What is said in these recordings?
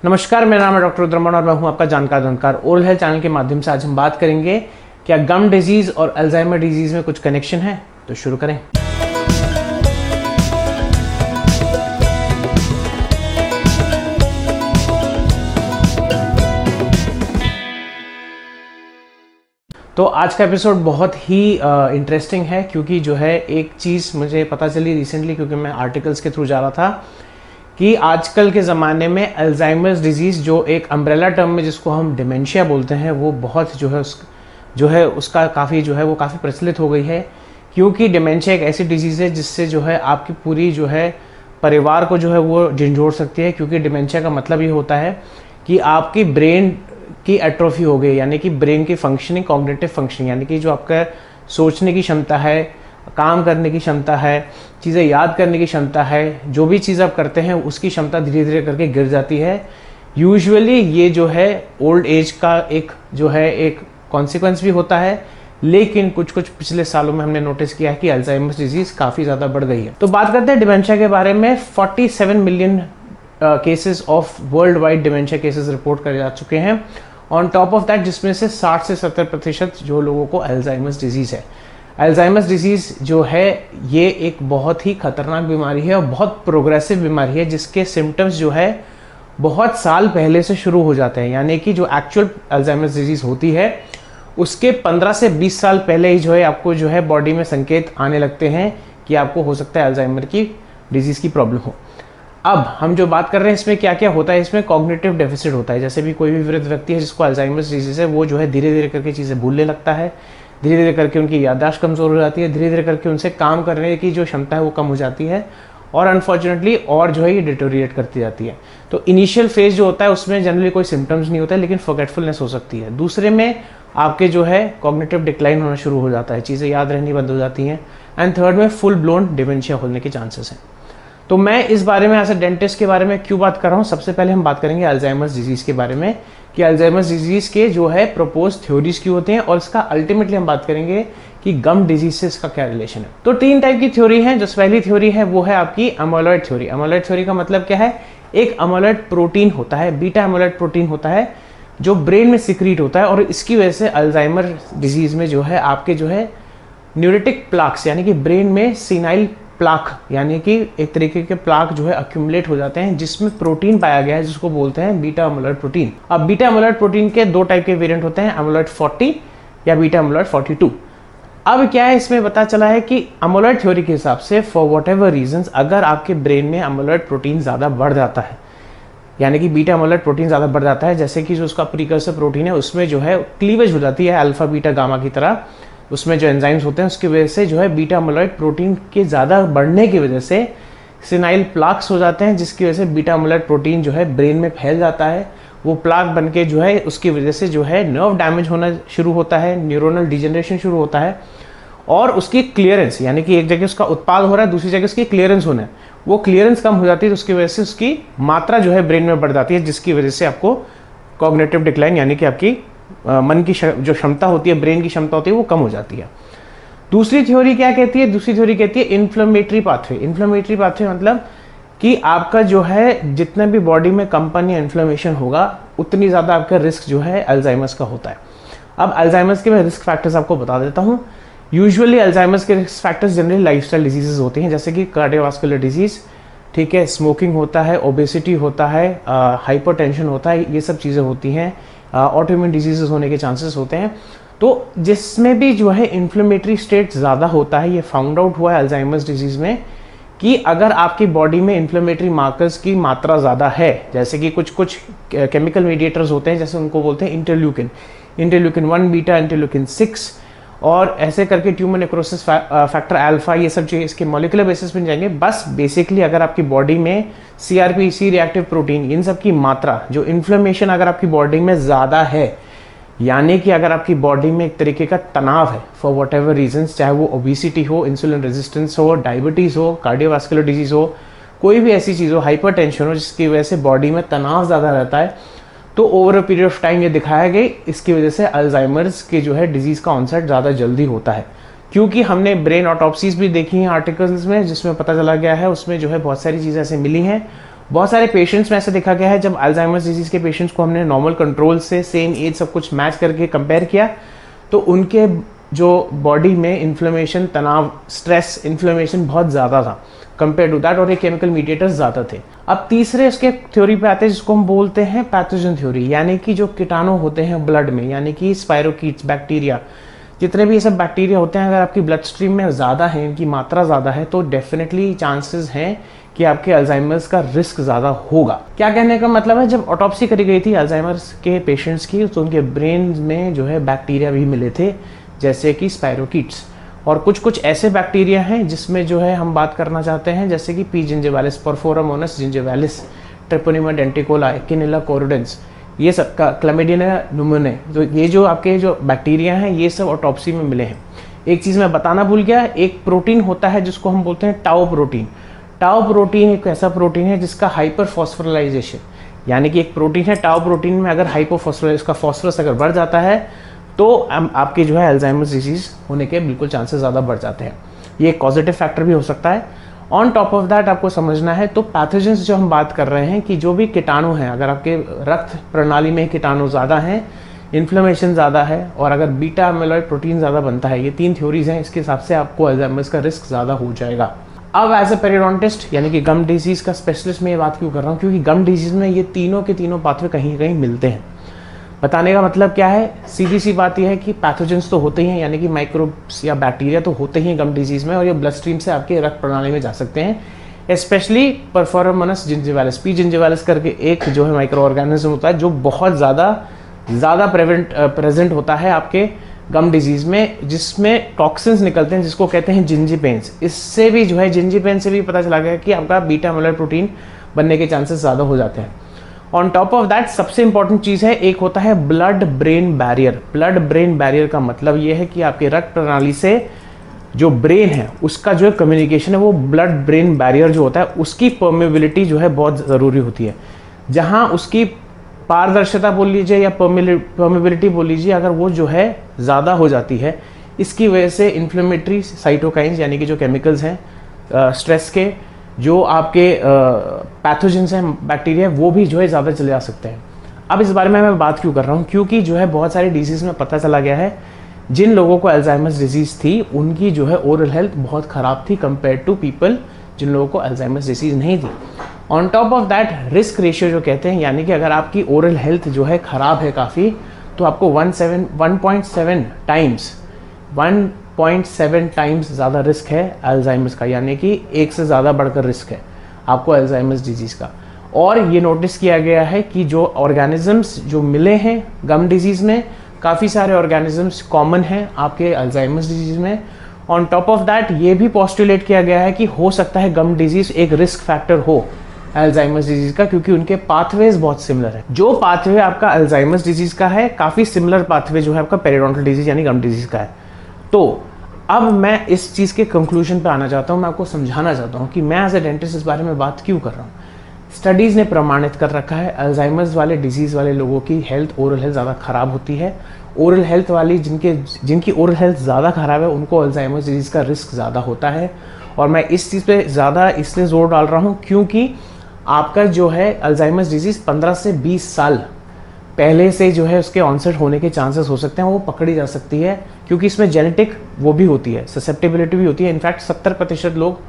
नमस्कार, मेरा नाम है डॉक्टर रुद्रमन और मैं हूं आपका जानकार ओरल हेल्थ चैनल के माध्यम से आज हम बात करेंगे क्या गम डिजीज और अल्जाइमर डिजीज में कुछ कनेक्शन है। तो शुरू करें। तो आज का एपिसोड बहुत ही इंटरेस्टिंग है क्योंकि जो है एक चीज़ मुझे पता चली रिसेंटली, क्योंकि मैं आर्टिकल्स के थ्रू जा रहा था कि आजकल के ज़माने में अल्जाइमर्स डिजीज़ जो एक अम्ब्रेला टर्म में जिसको हम डिमेंशिया बोलते हैं वो बहुत उसका काफ़ी काफ़ी प्रचलित हो गई है। क्योंकि डिमेंशिया एक ऐसी डिजीज़ है जिससे जो है आपकी पूरी परिवार को वो झंझोड़ सकती है। क्योंकि डिमेंशिया का मतलब ये होता है कि आपकी ब्रेन की एट्रोफी हो गई, यानी कि ब्रेन की फंक्शनिंग, कॉग्निटिव फंक्शनिंग, यानी कि जो आपका सोचने की क्षमता है, काम करने की क्षमता है, चीज़ें याद करने की क्षमता है, जो भी चीज़ आप करते हैं उसकी क्षमता धीरे धीरे करके गिर जाती है। यूजुअली ये ओल्ड एज का एक कॉन्सिक्वेंस भी होता है, लेकिन कुछ पिछले सालों में हमने नोटिस किया है कि अल्जाइमर्स डिजीज़ काफ़ी ज़्यादा बढ़ गई है। तो बात करते हैं डिमेंशिया के बारे में। 47 million cases of world wide dementia cases report करे जा चुके हैं ऑन टॉप ऑफ दैट, जिसमें से 60 से 70% जो लोगों को अल्जाइमर्स डिजीज़ है। अल्जाइमर्स डिजीज़ जो है ये एक बहुत ही खतरनाक बीमारी है और बहुत प्रोग्रेसिव बीमारी है, जिसके सिम्टम्स बहुत साल पहले से शुरू हो जाते हैं। यानी कि जो एक्चुअल अल्जाइमर्स डिजीज़ होती है उसके 15 से 20 साल पहले ही आपको बॉडी में संकेत आने लगते हैं कि आपको हो सकता है अल्जाइमर की डिजीज़ की प्रॉब्लम हो। अब हम जो बात कर रहे हैं इसमें क्या क्या होता है, इसमें कॉग्निटिव डेफिसिट होता है। जैसे भी कोई भी वृद्ध व्यक्ति है जिसको अल्जाइमर्स डिजीज़ है वो धीरे धीरे करके चीज़ें भूलने लगता है, धीरे धीरे करके उनकी याददाश्त कमज़ोर हो जाती है, धीरे धीरे करके उनसे काम करने की जो क्षमता है वो कम हो जाती है और अनफॉर्चुनेटली और ये डिटोरिएट करती जाती है। तो इनिशियल फेज जो होता है उसमें जनरली कोई सिम्टम्स नहीं होता है, लेकिन फॉरगेटफुलनेस हो सकती है। दूसरे में आपके कॉग्निटिव डिक्लाइन होना शुरू हो जाता है, चीज़ें याद रहनी बंद हो जाती हैं। एंड थर्ड में फुल ब्लोन डिमेंशिया होने के चांसेस हैं। तो मैं इस बारे में एज ए डेंटिस्ट के बारे में क्यों बात कर रहा हूँ, सबसे पहले हम बात करेंगे अल्जाइमर्स डिजीज़ के बारे में कि अल्जाइमर्स डिजीज़ के प्रपोज थ्योरीज क्यों होते हैं, और इसका अल्टीमेटली हम बात करेंगे कि गम डिजीज से इसका क्या रिलेशन है। तो 3 टाइप की थ्योरी है। जो पहली थ्योरी है वो है आपकी अमाइलॉइड थ्योरी। अमाइलॉइड थ्योरी का मतलब क्या है, एक अमाइलॉइड प्रोटीन होता है, बीटा अमाइलॉइड प्रोटीन होता है जो ब्रेन में सिक्रीट होता है, और इसकी वजह से अल्जाइमर डिजीज में आपके न्यूरेटिक प्लाक्स, यानी कि ब्रेन में सीनाइल प्लाक, यानी कि एक तरीके के प्लाक अक्यूमुलेट हो जाते हैं जिसमें प्रोटीन पाया गया है जिसको बोलते हैं बीटा अमाइलॉइड प्रोटीन। अब बीटा अमाइलॉइड प्रोटीन के 2 टाइप के वेरिएंट होते हैं, अमाइलॉइड 40 या बीटा अमाइलॉइड 42। अब क्या है, इसमें पता चला है कि अमाइलॉइड थ्योरी के हिसाब से फॉर वॉट एवर रीजन अगर आपके ब्रेन में अमाइलॉइड प्रोटीन ज़्यादा बढ़ जाता है, यानी कि बीटा अमाइलॉइड प्रोटीन ज़्यादा बढ़ जाता है, जैसे कि जो उसका प्रीकर्सर प्रोटीन है उसमें क्लीवेज हो जाती है अल्फा बीटा गामा की तरह, उसमें जो एंजाइम्स होते हैं उसकी वजह से बीटा अमाइलॉइड प्रोटीन के ज़्यादा बढ़ने की वजह से सिनाइल प्लाक्स हो जाते हैं, जिसकी वजह से बीटा अमाइलॉइड प्रोटीन ब्रेन में फैल जाता है। वो प्लाक बन के उसकी वजह से नर्व डैमेज होना शुरू होता है, न्यूरोनल डिजेनरेशन शुरू होता है, और उसकी क्लियरेंस, यानी कि एक जगह उसका उत्पाद हो रहा है दूसरी जगह उसकी क्लियरेंस होना है, वो क्लियरेंस कम हो जाती है, तो उसकी वजह से उसकी मात्रा ब्रेन में बढ़ जाती है, जिसकी वजह से आपको कॉग्निटिव डिक्लाइन, यानी कि आपकी मन की जो क्षमता होती है, ब्रेन की क्षमता होती है, वो कम हो जाती है। दूसरी थ्योरी क्या कहती है, दूसरी थ्योरी कहती है इन्फ्लेमेटरी पाथवे। इन्फ्लेमेटरी पाथवे मतलब कि आपका जितना भी बॉडी में कंपन या इन्फ्लेमेशन होगा उतनी ज़्यादा आपका रिस्क अल्जाइमर्स का होता है। अब अल्जाइमर्स के मैं रिस्क फैक्टर्स आपको बता देता हूँ। यूजुअली अल्जाइमर्स के risk factors generally lifestyle diseases होते हैं, जैसे कि कार्डियोवास्कुलर डिजीज़, ठीक है, स्मोकिंग होता है, ओबेसिटी होता है, हाइपरटेंशन होता है, ये सब चीज़ें होती हैं, ऑटोइम्यून डिजीजेस होने के चांसेस होते हैं। तो जिसमें भी इन्फ्लेमेटरी स्टेट ज़्यादा होता है, ये फाउंड आउट हुआ है अल्जाइमर्स डिजीज़ में कि अगर आपकी बॉडी में इन्फ्लेमेटरी मार्कर्स की मात्रा ज़्यादा है, जैसे कि कुछ केमिकल मीडिएटर्स होते हैं, जैसे उनको बोलते हैं इंटरल्यूकिन 1 बीटा, इंटरल्यूकिन 6, और ऐसे करके ट्यूमर नेक्रोसिस फैक्टर अल्फा, ये सब चीज़ें इसके मॉलिक्यूलर बेसिस पर जाएंगे। बस बेसिकली अगर आपकी बॉडी में CRP, सी रिएक्टिव प्रोटीन, इन सब की मात्रा, जो इन्फ्लेमेशन अगर आपकी बॉडी में ज़्यादा है, यानी कि अगर आपकी बॉडी में एक तरीके का तनाव है फॉर वॉट एवर रीजन्स, चाहे वो ओबेसिटी हो, इंसुलिन रेजिस्टेंस हो, डायबिटीज़ हो, कार्डियोवास्कुलर डिजीज़ हो, कोई भी ऐसी चीज़ हो, हाइपरटेंशन हो, जिसकी वजह से बॉडी में तनाव ज़्यादा रहता है, तो over a period of time ये दिखाया गया इसकी वजह से अल्जाइमर्स के डिजीज़ का ऑनसेट ज़्यादा जल्दी होता है। क्योंकि हमने ब्रेन ऑटोप्सीज भी देखी हैं आर्टिकल्स में, जिसमें पता चला गया है, उसमें बहुत सारी चीज़ें ऐसे मिली हैं बहुत सारे पेशेंट्स में ऐसा देखा गया है, जब अल्जाइमर्स डिजीज के पेशेंट्स को हमने नॉर्मल कंट्रोल से सेम एज सब कुछ मैच करके कंपेयर किया, तो उनके जो बॉडी में इन्फ्लेमेशन, तनाव, स्ट्रेस, इन्फ्लेमेशन बहुत ज़्यादा था कंपेयर टू दैट, और ये केमिकल मीडिएटर्स ज़्यादा थे। अब तीसरे इसके थ्योरी पे आते हैं जिसको हम बोलते हैं पैथोजन थ्योरी, यानी कि जो कीटाणु होते हैं ब्लड में, यानी कि स्पायरोकीट्स, बैक्टीरिया, जितने भी ये सब बैक्टीरिया होते हैं, अगर आपकी ब्लड स्ट्रीम में ज़्यादा है, इनकी मात्रा ज़्यादा है, तो डेफिनेटली चांसेस हैं कि आपके अल्जाइमर्स का रिस्क ज़्यादा होगा। क्या कहने का मतलब है, जब ऑटोप्सी करी गई थी अल्जाइमर्स के पेशेंट्स की, तो उनके ब्रेन में जो है बैक्टीरिया भी मिले थे, जैसे कि स्पायरोकीट्स, और कुछ कुछ ऐसे बैक्टीरिया हैं जिसमें जो है हम बात करना चाहते हैं, जैसे कि पी जिंजिवालिस, परफोरामोनस जिंजिवालिस, ट्रिपोनिमा डेंटिकोला, एकिनेला कोरोडेंस, ये सब का क्लैमिडिया न्यूमोनिया, तो ये जो आपके जो बैक्टीरिया हैं ये सब ऑटोप्सी में मिले हैं। एक चीज़ मैं बताना भूल गया, एक प्रोटीन होता है जिसको हम बोलते हैं टाउ प्रोटीन। टाउ प्रोटीन एक ऐसा प्रोटीन है जिसका हाइपर फॉस्फोराइलेशन, यानी कि एक प्रोटीन है टाउ प्रोटीन में अगर हाइपोफॉस्फोराइज का फॉस्फोरस अगर बढ़ जाता है तो आपके जो है अल्जाइमर्स डिजीज होने के बिल्कुल चांसेस ज़्यादा बढ़ जाते हैं। ये एक पॉजिटिव फैक्टर भी हो सकता है। ऑन टॉप ऑफ दैट आपको समझना है, तो पैथोजेंस जो हम बात कर रहे हैं कि जो भी कीटाणु हैं, अगर आपके रक्त प्रणाली में कीटाणु ज़्यादा हैं, इन्फ्लेमेशन ज़्यादा है, और अगर बीटा अमीलॉइड प्रोटीन ज़्यादा बनता है, ये 3 थ्योरीज हैं, इसके हिसाब से आपको अल्जाइमर्स का रिस्क ज़्यादा हो जाएगा। अब एज ए पेरियोडोंटिस्ट यानी कि गम डिजीज़ का स्पेशलिस्ट मैं ये बात क्यों कर रहा हूँ, क्योंकि गम डिजीज़ में ये तीनों के तीनों पाथवे कहीं कहीं मिलते हैं। बताने का मतलब क्या है, सीधी सी बात यह है कि पैथोजेंस तो होते ही हैं, यानी कि माइक्रोब्स या बैक्टीरिया तो होते ही हैं गम डिजीज़ में, और ये ब्लड स्ट्रीम से आपके रक्त प्रणाली में जा सकते हैं। स्पेशली परफोरामोनस जिंजिवालिस, पी जिंजिवालिस करके एक जो है माइक्रो ऑर्गेनिज्म होता है जो बहुत ज़्यादा प्रेजेंट होता है आपके गम डिजीज़ में, जिसमें टॉक्सिन्स निकलते हैं जिसको कहते हैं जिंजीपेन्स। इससे भी जो है जिंजीपेन से भी पता चला गया कि आपका बीटा अमीलॉइड प्रोटीन बनने के चांसेस ज़्यादा हो जाते हैं। ऑन टॉप ऑफ दैट सबसे इंपॉर्टेंट चीज़ है, एक होता है blood brain barrier. Blood brain barrier का मतलब ये है कि आपके रक्त प्रणाली से जो ब्रेन है उसका जो है कम्युनिकेशन है, वो ब्लड ब्रेन बैरियर जो होता है उसकी परमेबिलिटी जो है बहुत ज़रूरी होती है। जहाँ उसकी पारदर्शिता बोल लीजिए या परमेबिलिटी बोल लीजिए, अगर वो जो है ज़्यादा हो जाती है, इसकी वजह से इन्फ्लेमेटरी साइटोकाइंस यानी कि जो केमिकल्स हैं स्ट्रेस के, जो आपके पैथोजेंस हैं बैक्टीरिया, वो भी जो है ज़्यादा चले जा सकते हैं। अब इस बारे में मैं बात क्यों कर रहा हूँ, क्योंकि जो है बहुत सारी डिजीज़ में पता चला गया है जिन लोगों को अल्जाइमर्स डिजीज़ थी उनकी जो है ओरल हेल्थ बहुत ख़राब थी कंपेयर टू पीपल जिन लोगों को अल्जाइमर्स डिजीज़ नहीं थी। On top of that risk ratio जो कहते हैं, यानी कि अगर आपकी ओरल हेल्थ जो है ख़राब है काफ़ी, तो आपको 1.7 टाइम्स ज़्यादा रिस्क है अल्जाइमर्स का, यानी कि 1 से ज़्यादा बढ़कर रिस्क है आपको अल्जाइमर्स डिजीज़ का। और ये नोटिस किया गया है कि जो ऑर्गेनिजम्स जो मिले हैं गम डिजीज़ में, काफ़ी सारे ऑर्गेनिजम्स कॉमन हैं आपके अल्जाइमर्स डिजीज़ में। ऑन टॉप ऑफ दैट ये भी पोस्टुलेट किया गया है कि हो सकता है गम डिजीज़ एक रिस्क फैक्टर हो अल्जाइमर्स डिजीज़ का, क्योंकि उनके पाथवेज बहुत सिमिलर है। जो पाथवे आपका अल्जाइमर्स डिजीज़ का है, काफ़ी सिमिलर पाथवे जो है आपका पेरियोडोंटल डिजीज़ यानी गम डिजीज़ का है। तो अब मैं इस चीज़ के कंक्लूजन पे आना चाहता हूँ, मैं आपको समझाना चाहता हूँ कि मैं एज ए डेंटिस्ट इस बारे में बात क्यों कर रहा हूँ। स्टडीज़ ने प्रमाणित कर रखा है अल्जाइमर्स वाले डिजीज़ वाले लोगों की हेल्थ, ओरल हेल्थ ज़्यादा ख़राब होती है। ओरल हेल्थ वाली जिनकी ओरल हेल्थ ज़्यादा ख़राब है उनको अल्जाइमर्स डिजीज़ का रिस्क ज़्यादा होता है। और मैं इस चीज़ पे ज़्यादा इसलिए जोर डाल रहा हूँ क्योंकि आपका जो है अल्जाइमर्स डिजीज़ 15 से 20 साल पहले से जो है उसके ऑनसेट होने के चांसेस हो सकते हैं, वो पकड़ी जा सकती है, क्योंकि इसमें जेनेटिक वो भी होती है, ससेप्टेबिलिटी भी होती है। इनफैक्ट 70% लोग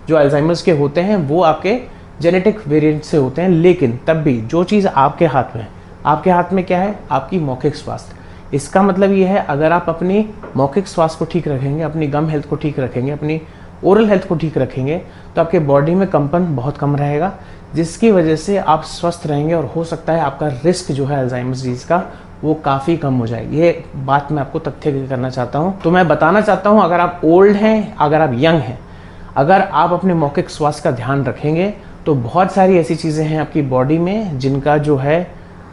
जो अल्जाइमर्स के होते हैं वो आपके जेनेटिक वेरिएंट से होते हैं। लेकिन तब भी जो चीज़ आपके हाथ में है, आपके हाथ में क्या है, आपकी मौखिक स्वास्थ्य। इसका मतलब ये है, अगर आप अपनी मौखिक स्वास्थ्य को ठीक रखेंगे, अपनी गम हेल्थ को ठीक रखेंगे, अपनी ओरल हेल्थ को ठीक रखेंगे, तो आपके बॉडी में कंपन बहुत कम रहेगा, जिसकी वजह से आप स्वस्थ रहेंगे और हो सकता है आपका रिस्क जो है अल्जाइमर्स डिजीज़ का वो काफ़ी कम हो जाए। ये बात मैं आपको तथ्य करना चाहता हूँ। तो मैं बताना चाहता हूँ, अगर आप ओल्ड हैं, अगर आप यंग हैं, अगर आप अपने मौखिक स्वास्थ्य का ध्यान रखेंगे, तो बहुत सारी ऐसी चीज़ें हैं आपकी बॉडी में जिनका जो है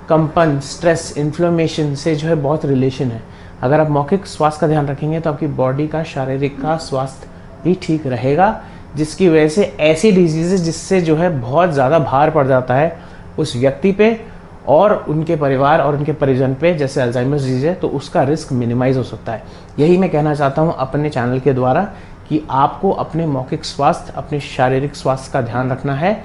कंपन, स्ट्रेस, इन्फ्लेमेशन से जो है बहुत रिलेशन है। अगर आप मौखिक स्वास्थ्य का ध्यान रखेंगे तो आपकी बॉडी का शारीरिक का स्वास्थ्य भी ठीक रहेगा, जिसकी वजह से ऐसी डिजीज़ जिससे जो है बहुत ज़्यादा भार पड़ जाता है उस व्यक्ति पे और उनके परिवार और उनके परिजन पे, जैसे अल्जाइमर्स डिजीज़ है, तो उसका रिस्क मिनिमाइज हो सकता है। यही मैं कहना चाहता हूँ अपने चैनल के द्वारा कि आपको अपने मौखिक स्वास्थ्य, अपने शारीरिक स्वास्थ्य का ध्यान रखना है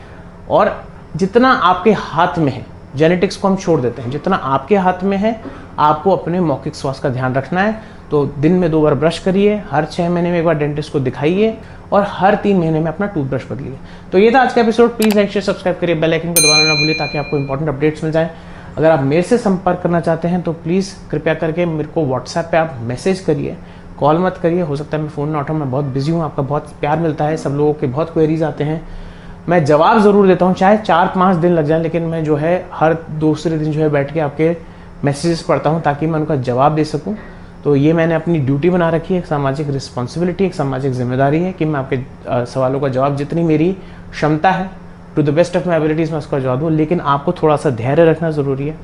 और जितना आपके हाथ में है, जेनेटिक्स को हम छोड़ देते हैं, जितना आपके हाथ में है आपको अपने मौखिक स्वास्थ्य का ध्यान रखना है। तो दिन में 2 बार ब्रश करिए, हर 6 महीने में एक बार डेंटिस्ट को दिखाइए और हर 3 महीने में अपना टूथब्रश बदलिए। तो ये था आज का episode. Please like share subscribe करिए, बेल आइकन को दबाना ना भूलिए ताकि आपको इंपॉर्टेंट अपडेट्स मिल जाए। अगर आप मेरे से संपर्क करना चाहते हैं तो प्लीज़ कृपया करके मेरे को व्हाट्सएप पे आप मैसेज करिए, कॉल मत करिए। हो सकता है मैं फ़ोन ना उठाऊँ, मैं बहुत बिजी हूँ। आपका बहुत प्यार मिलता है, सब लोगों के बहुत क्वेरीज आते हैं, मैं जवाब ज़रूर देता हूँ, चाहे 4-5 दिन लग जाए, लेकिन मैं जो है हर दूसरे दिन जो है बैठ के आपके मैसेजेस पढ़ता हूँ ताकि मैं उनका जवाब दे सकूँ। तो ये मैंने अपनी ड्यूटी बना रखी है, एक सामाजिक रिस्पॉन्सिबिलिटी, एक सामाजिक जिम्मेदारी है कि मैं आपके सवालों का जवाब जितनी मेरी क्षमता है to the best of my abilities मैं उसका जवाब दूँ, लेकिन आपको थोड़ा सा धैर्य रखना ज़रूरी है।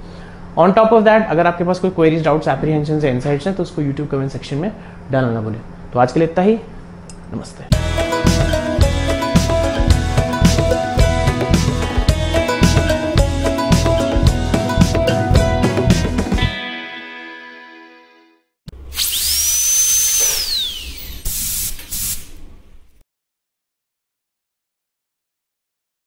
ऑन टॉप ऑफ दैट, अगर आपके पास कोई क्वेरीज, डाउट्स, एप्रीहेंशन या इनसाइट्स हैं तो उसको यूट्यूब कमेंट सेक्शन में डालना ना भूलें। तो आज के लिए इतना ही, नमस्ते।